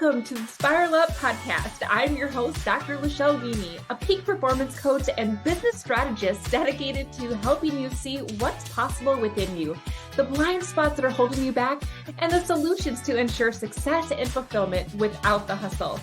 Welcome to the Spiral Up podcast. I'm your host, Dr. Lachelle Weemy, a peak performance coach and business strategist dedicated to helping you see what's possible within you, the blind spots that are holding you back, and the solutions to ensure success and fulfillment without the hustle.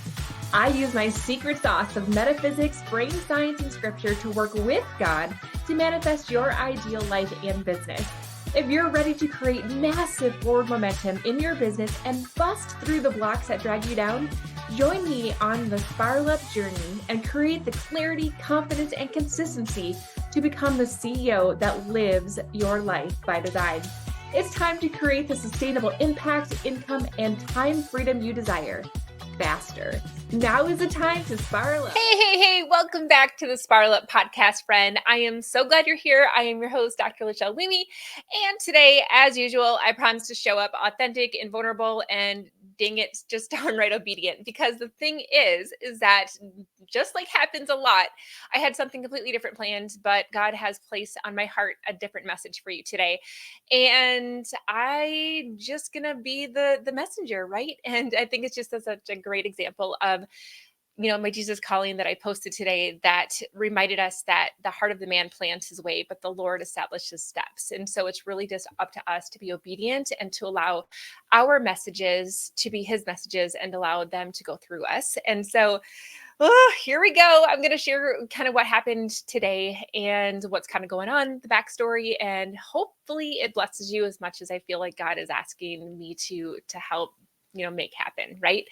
I use my secret sauce of metaphysics, brain science, and scripture to work with God to manifest your ideal life and business. If you're ready to create massive forward momentum in your business and bust through the blocks that drag you down, join me on the Spiral Up journey and create the clarity, confidence, and consistency to become the CEO that lives your life by design. It's time to create the sustainable impact, income, and time freedom you desire faster. Now is the time to spiral up. Hey, welcome back to the Spiral Up podcast, friend. I am so glad you're here. I am your host, Dr. Lachelle Weemy, and today, as usual, I promise to show up authentic and vulnerable and dang it, just downright obedient. Because the thing is that just like happens a lot, I had something completely different planned, but God has placed on my heart a different message for you today. And I just gonna be the messenger, right? And I think it's just such a great example of my Jesus calling that I posted today that reminded us that the heart of the man plans his way, but the Lord established his steps. And so it's really just up to us to be obedient and to allow our messages to be his messages and allow them to go through us. And so here we go. I'm going to share kind of what happened today and what's kind of going on, the backstory, and hopefully it blesses you as much as I feel like God is asking me to help make happen, right?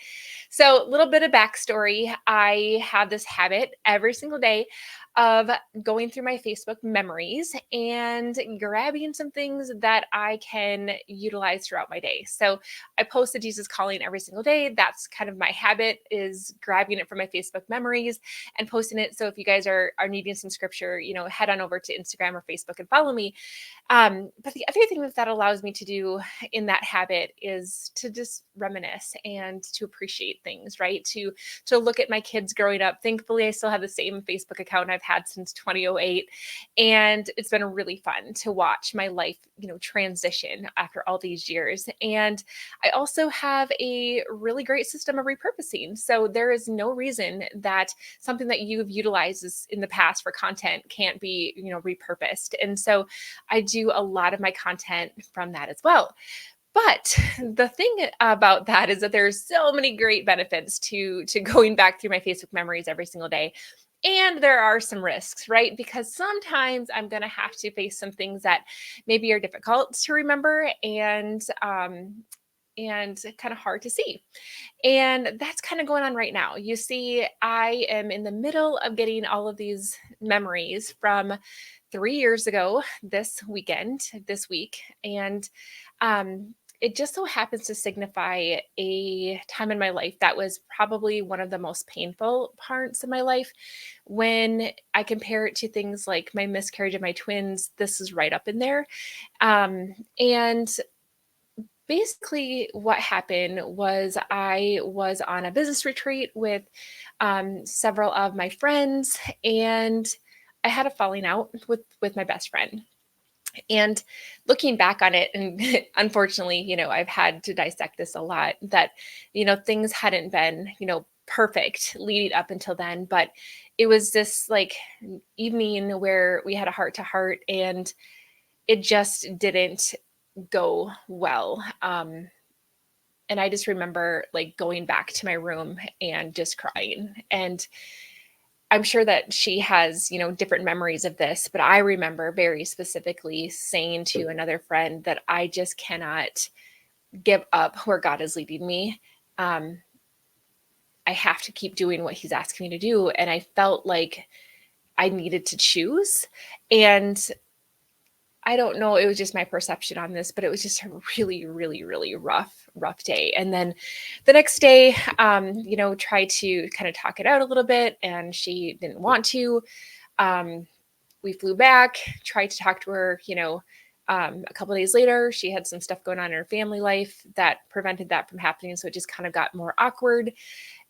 So a little bit of backstory. I have this habit every single day of going through my Facebook memories and grabbing some things that I can utilize throughout my day. So I post a Jesus calling every single day. That's kind of my habit, is grabbing it from my Facebook memories and posting it. So if you guys are needing some scripture, head on over to Instagram or Facebook and follow me. But the other thing that allows me to do in that habit is to just reminisce and to appreciate things, right? To look at my kids growing up. Thankfully, I still have the same Facebook account I've had since 2008. And it's been really fun to watch my life, transition after all these years. And I also have a really great system of repurposing. So there is no reason that something that you've utilized in the past for content can't be, repurposed. And so I do a lot of my content from that as well. But the thing about that is that there's so many great benefits to going back through my Facebook memories every single day. And there are some risks, right? Because sometimes I'm going to have to face some things that maybe are difficult to remember and kind of hard to see. And that's kind of going on right now. You see, I am in the middle of getting all of these memories from 3 years ago this week. And it just so happens to signify a time in my life that was probably one of the most painful parts of my life. When I compare it to things like my miscarriage of my twins, this is right up in there. And basically what happened was I was on a business retreat with several of my friends, and I had a falling out with my best friend. And looking back on it, and unfortunately, I've had to dissect this a lot, that, things hadn't been, perfect leading up until then, but it was this like evening where we had a heart to heart and it just didn't go well. And I just remember like going back to my room and just crying. And I'm sure that she has, different memories of this, but I remember very specifically saying to another friend that I just cannot give up where God is leading me. I have to keep doing what he's asking me to do. And I felt like I needed to choose. And I don't know, it was just my perception on this, but it was just a really, really, really rough day. And then the next day, tried to kind of talk it out a little bit, and she didn't want to. We flew back, tried to talk to her, a couple of days later. She had some stuff going on in her family life that prevented that from happening. So it just kind of got more awkward.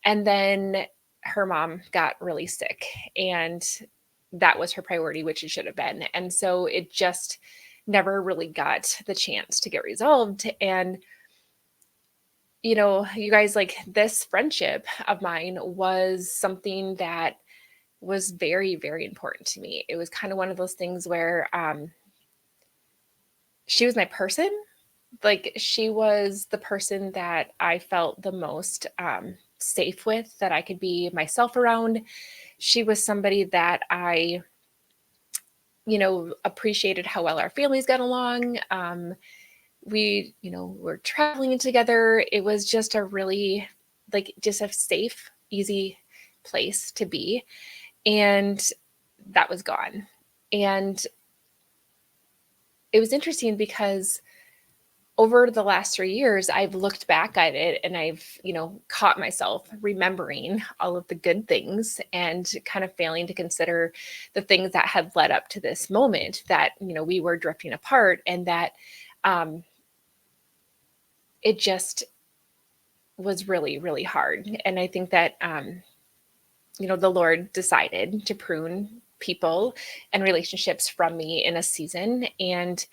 And then her mom got really sick, and that was her priority, which it should have been. And so it just never really got the chance to get resolved. And you guys, like, this friendship of mine was something that was very, very important to me. It was kind of one of those things where she was my person. Like, she was the person that I felt the most safe with, that I could be myself around. She was somebody that I, appreciated how well our families got along. We, were traveling together. It was just a really, like, just a safe, easy place to be. And that was gone. And it was interesting because over the last 3 years, I've looked back at it and I've, caught myself remembering all of the good things and kind of failing to consider the things that had led up to this moment that, we were drifting apart, and that um, it just was really, really hard. And I think that, the Lord decided to prune people and relationships from me in a season. And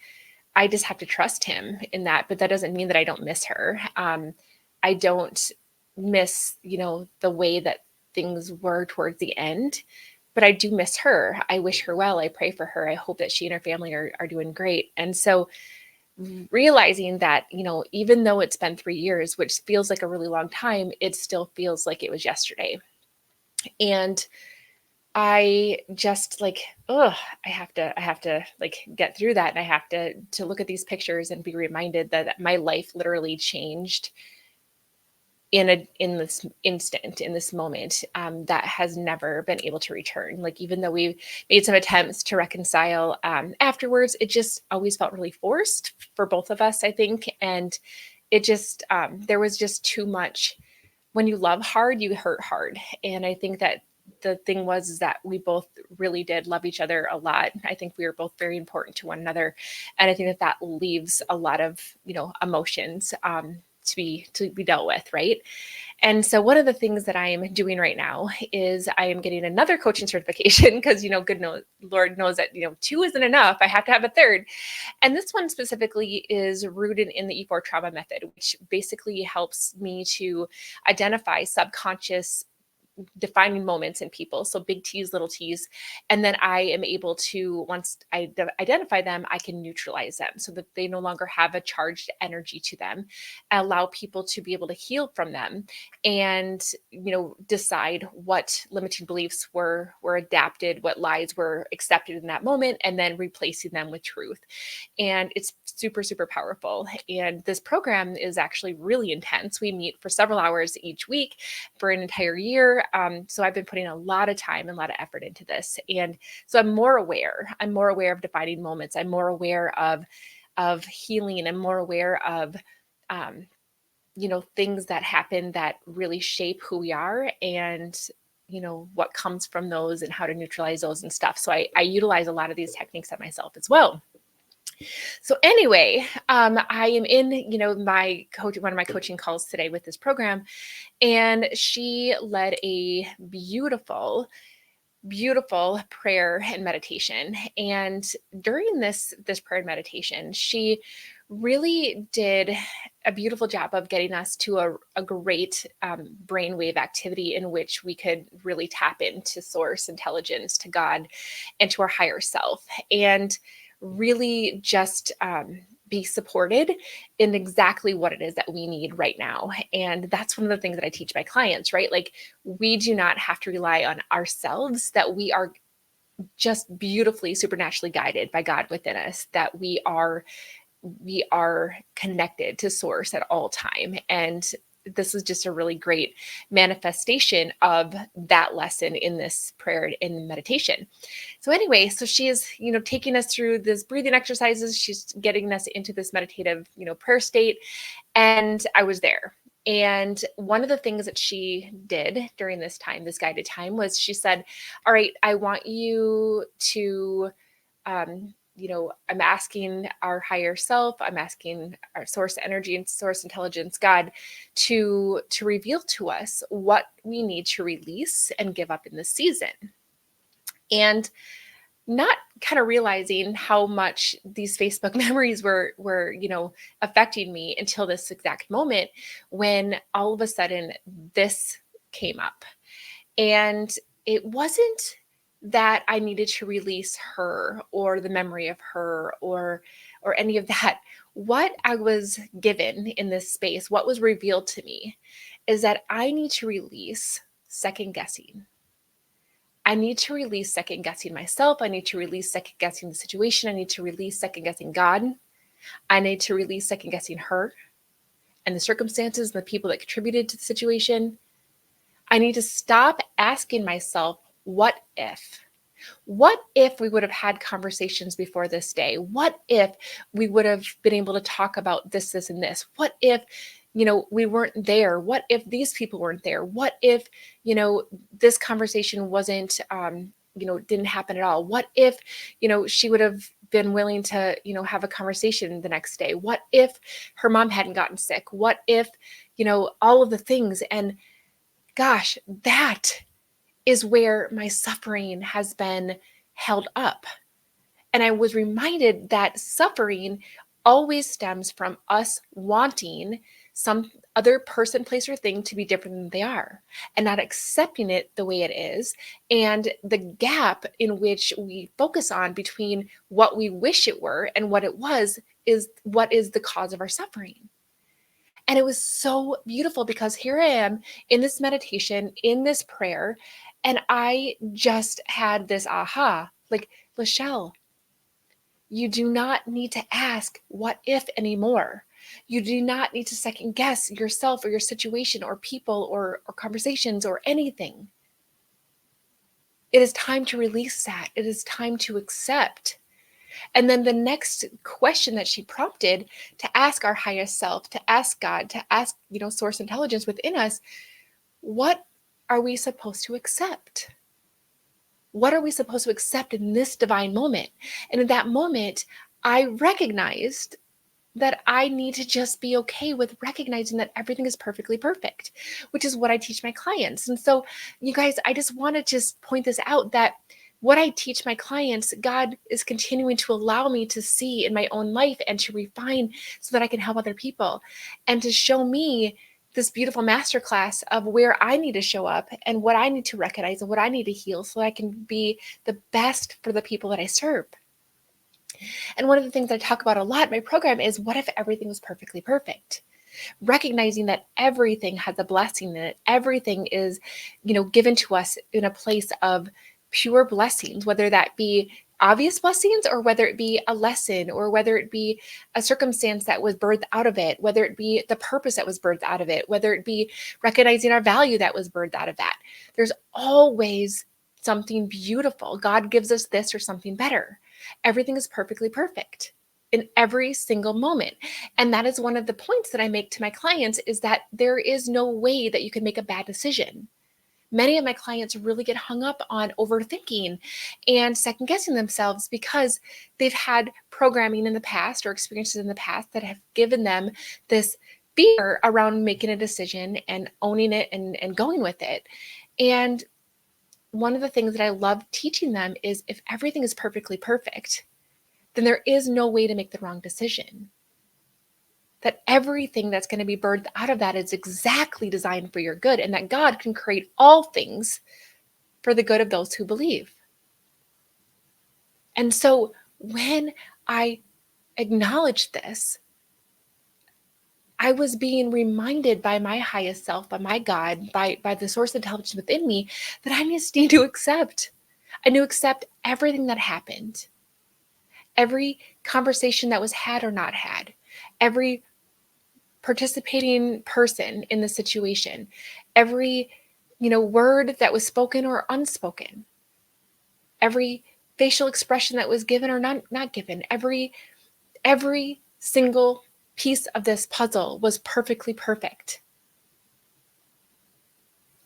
I just have to trust him in that. But that doesn't mean that I don't miss her. I don't miss, the way that things were towards the end, but I do miss her. I wish her well. I pray for her. I hope that she and her family are doing great. And so realizing that, even though it's been 3 years, which feels like a really long time, it still feels like it was yesterday. And I just, like, oh, I have to like get through that. And I have to look at these pictures and be reminded that my life literally changed in this instant, in this moment, that has never been able to return. Like, even though we made some attempts to reconcile afterwards, it just always felt really forced for both of us, I think. And it just, there was just too much. When you love hard, you hurt hard. And I think that the thing was is that we both really did love each other a lot. I think we were both very important to one another. And I think that that leaves a lot of, emotions to be dealt with, right? And so one of the things that I am doing right now is I am getting another coaching certification because, Lord knows that, two isn't enough. I have to have a third. And this one specifically is rooted in the E4 trauma method, which basically helps me to identify subconscious defining moments in people. So big T's, little T's. And then I am able to, once I identify them, I can neutralize them so that they no longer have a charged energy to them, allow people to be able to heal from them, and, decide what limiting beliefs were adapted, what lies were accepted in that moment, and then replacing them with truth. And it's super, super powerful. And this program is actually really intense. We meet for several hours each week for an entire year. So I've been putting a lot of time and a lot of effort into this. And so I'm more aware. I'm more aware of defining moments. I'm more aware of healing. I'm more aware of things that happen that really shape who we are, and what comes from those and how to neutralize those and stuff. So I utilize a lot of these techniques at myself as well. So anyway, I am in, one of my coaching calls today with this program, and she led a beautiful, beautiful prayer and meditation. And during this prayer and meditation, she really did a beautiful job of getting us to a great brainwave activity in which we could really tap into source intelligence, to God, and to our higher self, and really just be supported in exactly what it is that we need right now. And that's one of the things that I teach my clients, right? Like, we do not have to rely on ourselves, that we are just beautifully supernaturally guided by God within us, that we are connected to source at all time. And this is just a really great manifestation of that lesson in this prayer and meditation. So anyway, so she is, taking us through this breathing exercises. She's getting us into this meditative, prayer state. And I was there. And one of the things that she did during this time, this guided time, was she said, all right, I want you to, I'm asking our higher self, I'm asking our source energy and source intelligence, God, to reveal to us what we need to release and give up in this season. And not kind of realizing how much these Facebook memories were, affecting me until this exact moment when all of a sudden this came up. And it wasn't that I needed to release her or the memory of her or any of that. What I was given in this space, what was revealed to me, is that I need to release second guessing. I need to release second guessing myself. I need to release second guessing the situation. I need to release second guessing God. I need to release second guessing her and the circumstances and the people that contributed to the situation. I need to stop asking myself, what if? What if we would have had conversations before this day? What if we would have been able to talk about this, this, and this? What if, we weren't there? What if these people weren't there? What if, this conversation wasn't, didn't happen at all? What if, she would have been willing to, have a conversation the next day? What if her mom hadn't gotten sick? What if, all of the things? And gosh, that is where my suffering has been held up. And I was reminded that suffering always stems from us wanting some other person, place, or thing to be different than they are and not accepting it the way it is. And the gap in which we focus on between what we wish it were and what it was is what is the cause of our suffering. And it was so beautiful because here I am in this meditation, in this prayer, and I just had this aha, like, Lachelle, you do not need to ask what if anymore. You do not need to second guess yourself or your situation or people or conversations or anything. It is time to release that. It is time to accept. And then the next question that she prompted to ask our highest self, to ask God, to ask, source intelligence within us, what are we supposed to accept? What are we supposed to accept in this divine moment? And in that moment, I recognized that I need to just be okay with recognizing that everything is perfectly perfect, which is what I teach my clients. And so, you guys, I just want to just point this out that what I teach my clients, God is continuing to allow me to see in my own life and to refine so that I can help other people and to show me this beautiful masterclass of where I need to show up and what I need to recognize and what I need to heal so I can be the best for the people that I serve. And one of the things I talk about a lot in my program is what if everything was perfectly perfect? Recognizing that everything has a blessing in it. Everything is, given to us in a place of pure blessings, whether that be obvious blessings or whether it be a lesson or whether it be a circumstance that was birthed out of it, whether it be the purpose that was birthed out of it, whether it be recognizing our value that was birthed out of that. There's always something beautiful. God gives us this or something better. Everything is perfectly perfect in every single moment. And that is one of the points that I make to my clients is that there is no way that you can make a bad decision. Many of my clients really get hung up on overthinking and second guessing themselves because they've had programming in the past or experiences in the past that have given them this fear around making a decision and owning it and going with it. And one of the things that I love teaching them is if everything is perfectly perfect, then there is no way to make the wrong decision. That everything that's going to be birthed out of that is exactly designed for your good, and that God can create all things for the good of those who believe. And so when I acknowledged this, I was being reminded by my highest self, by my God, by the source of intelligence within me, that I just need to accept. I need to accept everything that happened, every conversation that was had or not had, every participating person in the situation, every, word that was spoken or unspoken, every facial expression that was given or not given, every single piece of this puzzle was perfectly perfect.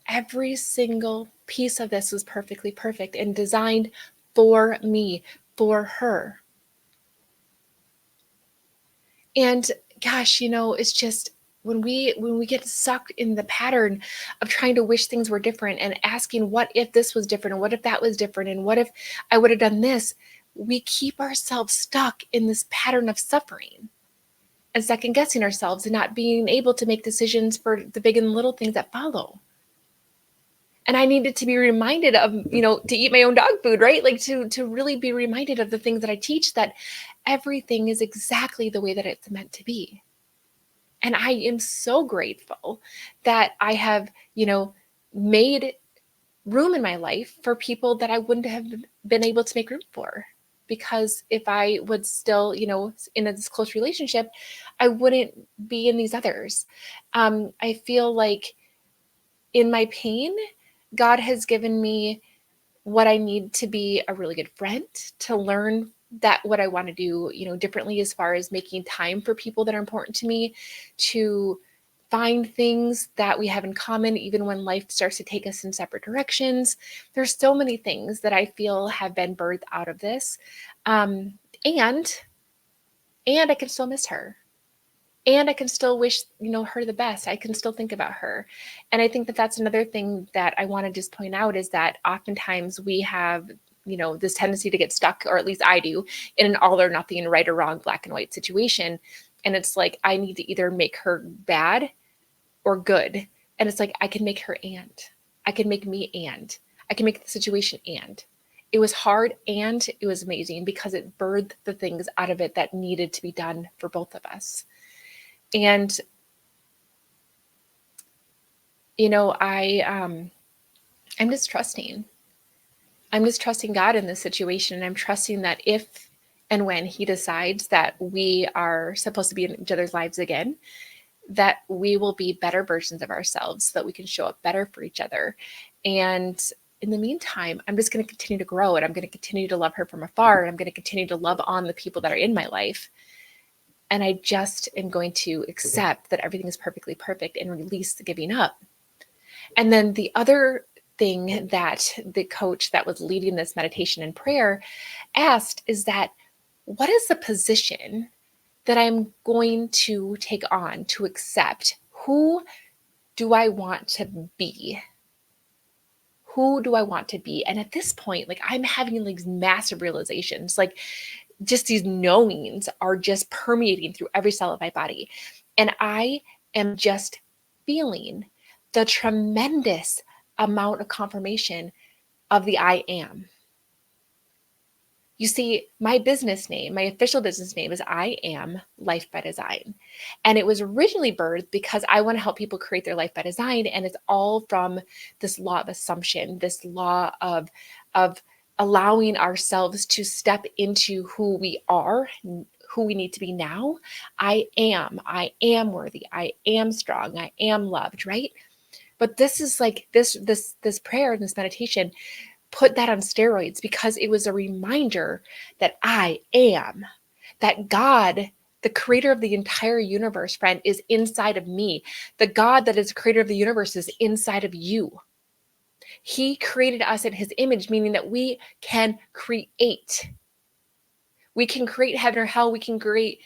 Every single piece of this was perfectly perfect and designed for me, for her. And gosh, it's just when we get sucked in the pattern of trying to wish things were different and asking, what if this was different, and what if that was different, and what if I would have done this, we keep ourselves stuck in this pattern of suffering and second guessing ourselves and not being able to make decisions for the big and little things that follow. And I needed to be reminded of, to eat my own dog food, right? Like to really be reminded of the things that I teach, that everything is exactly the way that it's meant to be. And I am so grateful that I have, made room in my life for people that I wouldn't have been able to make room for. Because if I would still, in this close relationship, I wouldn't be in these others. I feel like in my pain, God has given me what I need to be a really good friend, to learn that what I want to do, differently as far as making time for people that are important to me, to find things that we have in common, even when life starts to take us in separate directions. There's so many things that I feel have been birthed out of this. And I can still miss her. And I can still wish, her the best. I can still think about her. And I think that that's another thing that I want to just point out, is that oftentimes we have, this tendency to get stuck, or at least I do, in an all or nothing, right or wrong, black and white situation. And it's like, I need to either make her bad or good. And it's like, I can make her and. I can make me and. I can make the situation and. It was hard and it was amazing, because it birthed the things out of it that needed to be done for both of us. And, I'm just trusting. I'm just trusting God in this situation. And I'm trusting that if and when he decides that we are supposed to be in each other's lives again, that we will be better versions of ourselves, so that we can show up better for each other. And in the meantime, I'm just going to continue to grow, and I'm going to continue to love her from afar. And I'm going to continue to love on the people that are in my life. And I just am going to accept that everything is perfectly perfect and release the giving up. And then the other thing that the coach that was leading this meditation and prayer asked is that, what is the position that I'm going to take on to accept? Who do I want to be? Who do I want to be? And at this point, like, I'm having like massive realizations, like just these knowings are just permeating through every cell of my body. And I am just feeling the tremendous amount of confirmation of the I am. You see, my business name, my official business name is I Am Life by Design. And it was originally birthed because I want to help people create their life by design. And it's all from this law of assumption, this law of allowing ourselves to step into who we are, who we need to be now. I am worthy. I am strong. I am loved, right? But this is like this prayer and this meditation put that on steroids, because it was a reminder that I am, that God, the creator of the entire universe, friend, is inside of me. The God that is the creator of the universe is inside of you. He created us in his image, meaning that we can create. We can create heaven or hell. We can create,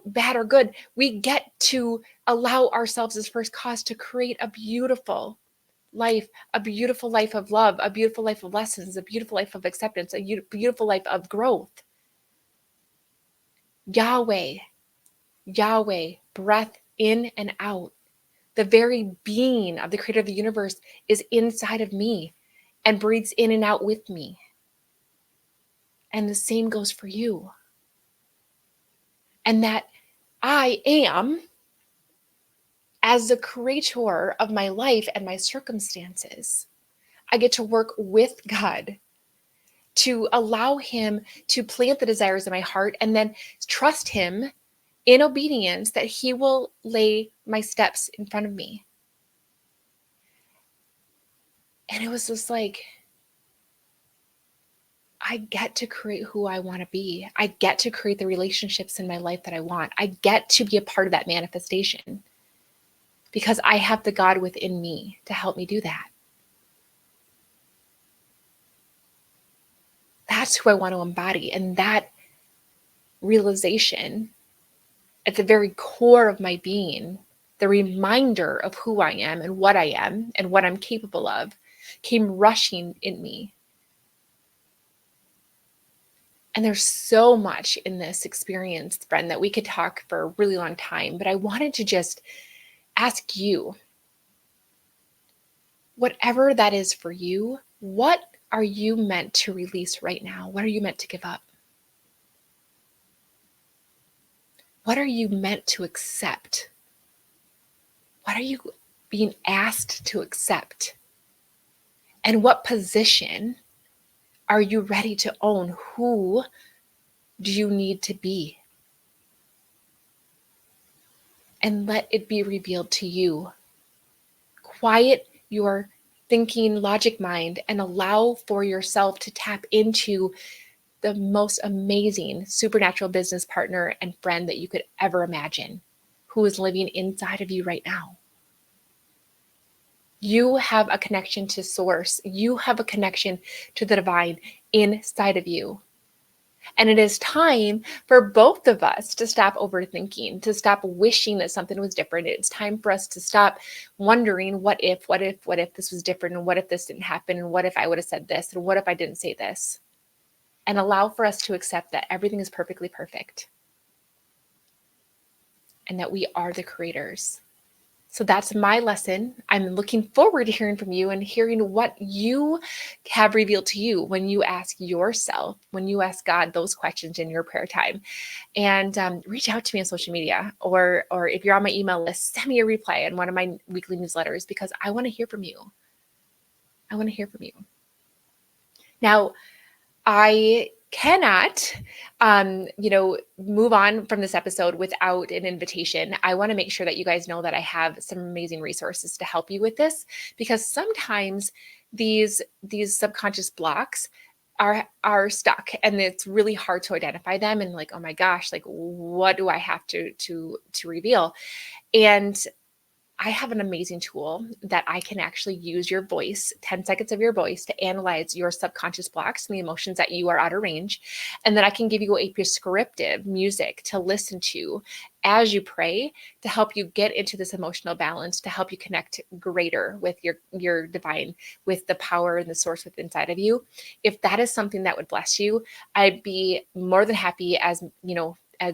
bad or good. We get to allow ourselves as first cause to create a beautiful life, a beautiful life of love, a beautiful life of lessons, a beautiful life of acceptance, a beautiful life of growth. Yahweh, breath in and out. The very being of the creator of the universe is inside of me and breathes in and out with me. And the same goes for you. And that I am, as the creator of my life and my circumstances, I get to work with God to allow him to plant the desires in my heart, and then trust him in obedience that he will lay my steps in front of me. And it was just like, I get to create who I want to be. I get to create the relationships in my life that I want. I get to be a part of that manifestation, because I have the God within me to help me do that. That's who I want to embody. And that realization at the very core of my being, the reminder of who I am and what I'm capable of came rushing in me. And there's so much in this experience, friend, that we could talk for a really long time, but I wanted to just ask you, whatever that is for you, what are you meant to release right now? What are you meant to give up? What are you meant to accept? What are you being asked to accept? And what position are you ready to own? Who do you need to be? And let it be revealed to you. Quiet your thinking logic mind and allow for yourself to tap into the most amazing supernatural business partner and friend that you could ever imagine, who is living inside of you right now. You have a connection to source. You have a connection to the divine inside of you. And it is time for both of us to stop overthinking, to stop wishing that something was different. It's time for us to stop wondering, what if this was different? And what if this didn't happen? And what if I would have said this? And what if I didn't say this? And allow for us to accept that everything is perfectly perfect and that we are the creators. So that's my lesson. I'm looking forward to hearing from you and hearing what you have revealed to you when you ask yourself, when you ask God those questions in your prayer time. And reach out to me on social media, or if you're on my email list, send me a reply on one of my weekly newsletters, because I want to hear from you. I want to hear from you. Now, I cannot, move on from this episode without an invitation. I want to make sure that you guys know that I have some amazing resources to help you with this, because sometimes these subconscious blocks are stuck, and it's really hard to identify them. And like, oh my gosh, like, what do I have to reveal? And I have an amazing tool that I can actually use your voice, 10 seconds of your voice, to analyze your subconscious blocks and the emotions that you are out of range. And then I can give you a prescriptive music to listen to as you pray, to help you get into this emotional balance, to help you connect greater with your divine, with the power and the source within inside of you. If that is something that would bless you, I'd be more than happy, as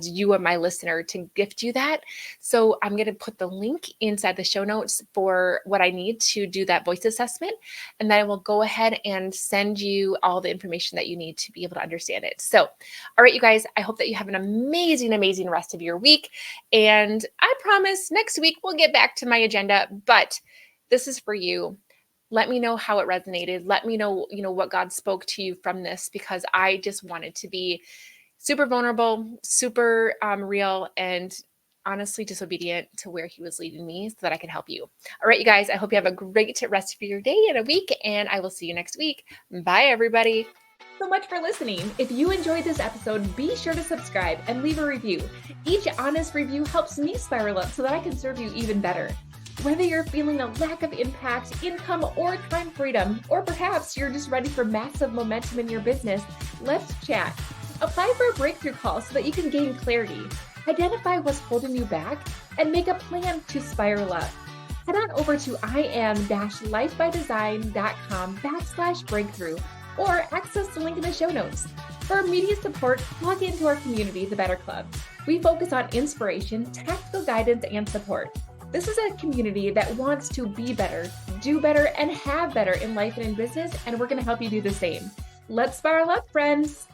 you are my listener, to gift you that. So I'm going to put the link inside the show notes for what I need to do that voice assessment. And then I will go ahead and send you all the information that you need to be able to understand it. So, all right, you guys, I hope that you have an amazing, amazing rest of your week. And I promise next week we'll get back to my agenda, but this is for you. Let me know how it resonated. Let me know, what God spoke to you from this, because I just wanted to be super vulnerable, super real, and honestly disobedient to where he was leading me so that I could help you. All right, you guys, I hope you have a great rest of your day and a week, and I will see you next week. Bye, everybody. So much for listening. If you enjoyed this episode, be sure to subscribe and leave a review. Each honest review helps me spiral up so that I can serve you even better. Whether you're feeling a lack of impact, income, or time freedom, or perhaps you're just ready for massive momentum in your business, let's chat. Apply for a breakthrough call so that you can gain clarity, identify what's holding you back, and make a plan to spiral up. Head on over to im-lifebydesign.com/breakthrough or access the link in the show notes. For immediate support, log into our community, the Better Club. We focus on inspiration, tactical guidance, and support. This is a community that wants to be better, do better, and have better in life and in business, and we're going to help you do the same. Let's spiral up, friends.